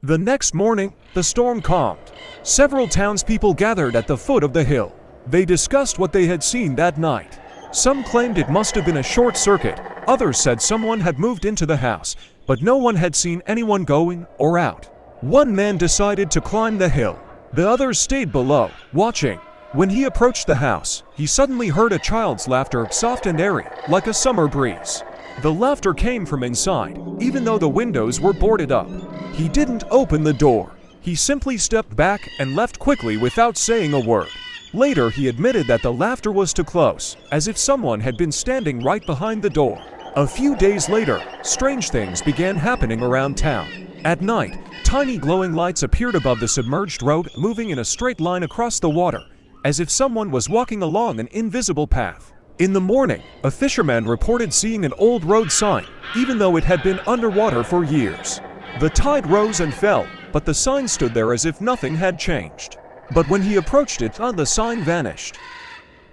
The next morning, the storm calmed. Several townspeople gathered at the foot of the hill. They discussed what they had seen that night. Some claimed it must have been a short circuit, others said someone had moved into the house, but no one had seen anyone going or out. One man decided to climb the hill. The others stayed below, watching. When he approached the house, he suddenly heard a child's laughter, soft and airy, like a summer breeze. The laughter came from inside, even though the windows were boarded up. He didn't open the door. He simply stepped back and left quickly without saying a word. Later, he admitted that the laughter was too close, as if someone had been standing right behind the door. A few days later, strange things began happening around town. At night, tiny glowing lights appeared above the submerged road, moving in a straight line across the water, as if someone was walking along an invisible path. In the morning, a fisherman reported seeing an old road sign, even though it had been underwater for years. The tide rose and fell, but the sign stood there as if nothing had changed. But when he approached it, the sign vanished.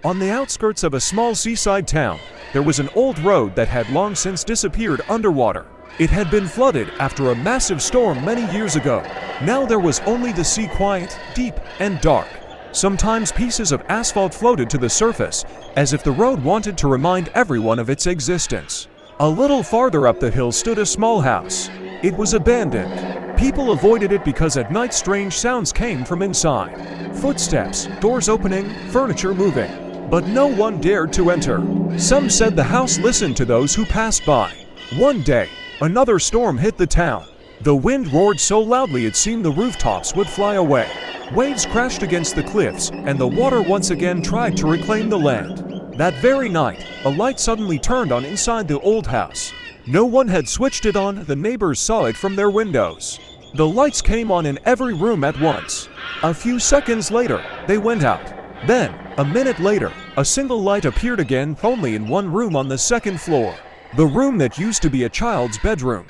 On the outskirts of a small seaside town, there was an old road that had long since disappeared underwater. It had been flooded after a massive storm many years ago. Now there was only the sea, quiet, deep, and dark. Sometimes pieces of asphalt floated to the surface, as if the road wanted to remind everyone of its existence. A little farther up the hill stood a small house. It was abandoned. People avoided it because at night strange sounds came from inside. Footsteps, doors opening, furniture moving. But no one dared to enter. Some said the house listened to those who passed by. One day, another storm hit the town. The wind roared so loudly it seemed the rooftops would fly away. Waves crashed against the cliffs, and the water once again tried to reclaim the land. That very night, a light suddenly turned on inside the old house. No one had switched it on, the neighbors saw it from their windows. The lights came on in every room at once. A few seconds later, they went out. Then, a minute later, a single light appeared again, only in one room on the second floor. The room that used to be a child's bedroom.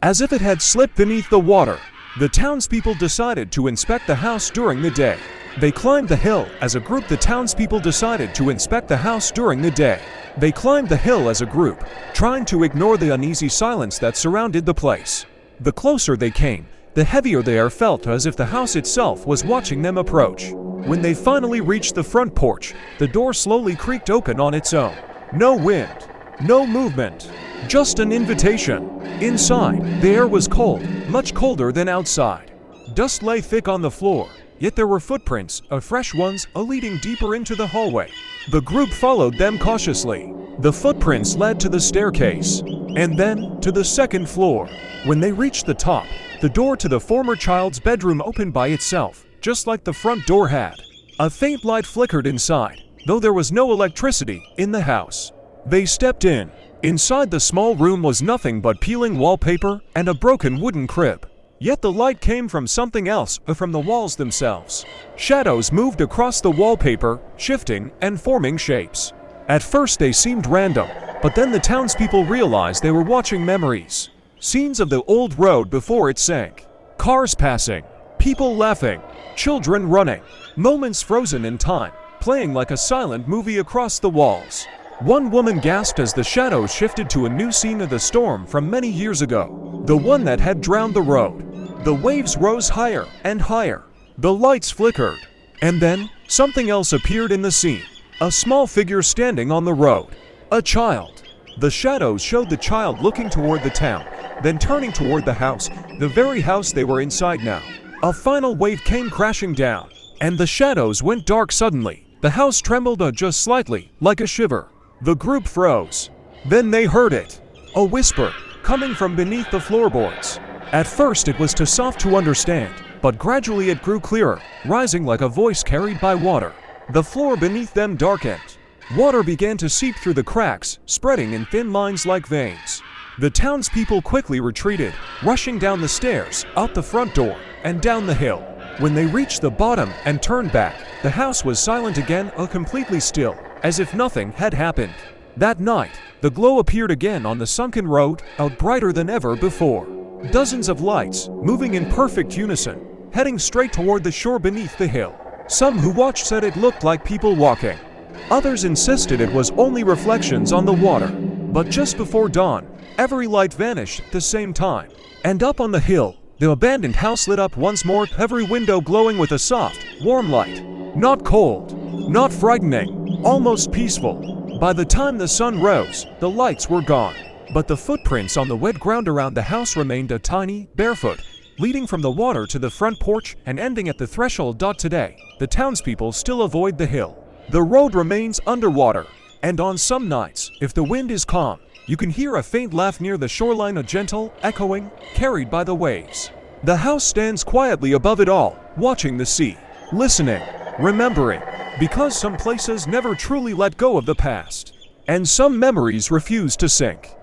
As if it had slipped beneath the water, the townspeople decided to inspect the house during the day. They climbed the hill as a group. The townspeople decided to inspect the house during the day. They climbed the hill as a group, trying to ignore the uneasy silence that surrounded the place. The closer they came, the heavier the air felt, as if the house itself was watching them approach. When they finally reached the front porch, the door slowly creaked open on its own. No wind, no movement, just an invitation. Inside, the air was cold, much colder than outside. Dust lay thick on the floor, yet there were footprints, fresh ones, leading deeper into the hallway. The group followed them cautiously. The footprints led to the staircase, and then to the second floor. When they reached the top, the door to the former child's bedroom opened by itself, just like the front door had. A faint light flickered inside, though there was no electricity in the house. They stepped in. Inside the small room was nothing but peeling wallpaper and a broken wooden crib. Yet the light came from something else, from the walls themselves. Shadows moved across the wallpaper, shifting and forming shapes. At first they seemed random, but then the townspeople realized they were watching memories. Scenes of the old road before it sank. Cars passing, people laughing, children running. Moments frozen in time, playing like a silent movie across the walls. One woman gasped as the shadows shifted to a new scene of the storm from many years ago. The one that had drowned the road. The waves rose higher and higher. The lights flickered. And then, something else appeared in the scene. A small figure standing on the road. A child. The shadows showed the child looking toward the town, then turning toward the house, the very house they were inside now. A final wave came crashing down, and the shadows went dark suddenly. The house trembled just slightly, like a shiver. The group froze. Then they heard it. A whisper, coming from beneath the floorboards. At first it was too soft to understand, but gradually it grew clearer, rising like a voice carried by water. The floor beneath them darkened. Water began to seep through the cracks, spreading in thin lines like veins. The townspeople quickly retreated, rushing down the stairs, out the front door, and down the hill. When they reached the bottom and turned back, the house was silent again, completely still, as if nothing had happened. That night, the glow appeared again on the sunken road, out brighter than ever before. Dozens of lights, moving in perfect unison, heading straight toward the shore beneath the hill. Some who watched said it looked like people walking. Others insisted it was only reflections on the water. But just before dawn, Every light vanished at the same time. And up on the hill, the abandoned house lit up once more, every window glowing with a soft, warm light. Not cold, not frightening, almost peaceful. By the time the sun rose, the lights were gone. But the footprints on the wet ground around the house remained a tiny, barefoot, leading from the water to the front porch and ending at the threshold. Today, the townspeople still avoid the hill. The road remains underwater, and on some nights, if the wind is calm, you can hear a faint laugh near the shoreline, a gentle echoing, carried by the waves. The house stands quietly above it all, watching the sea, listening, remembering, because some places never truly let go of the past, and some memories refuse to sink.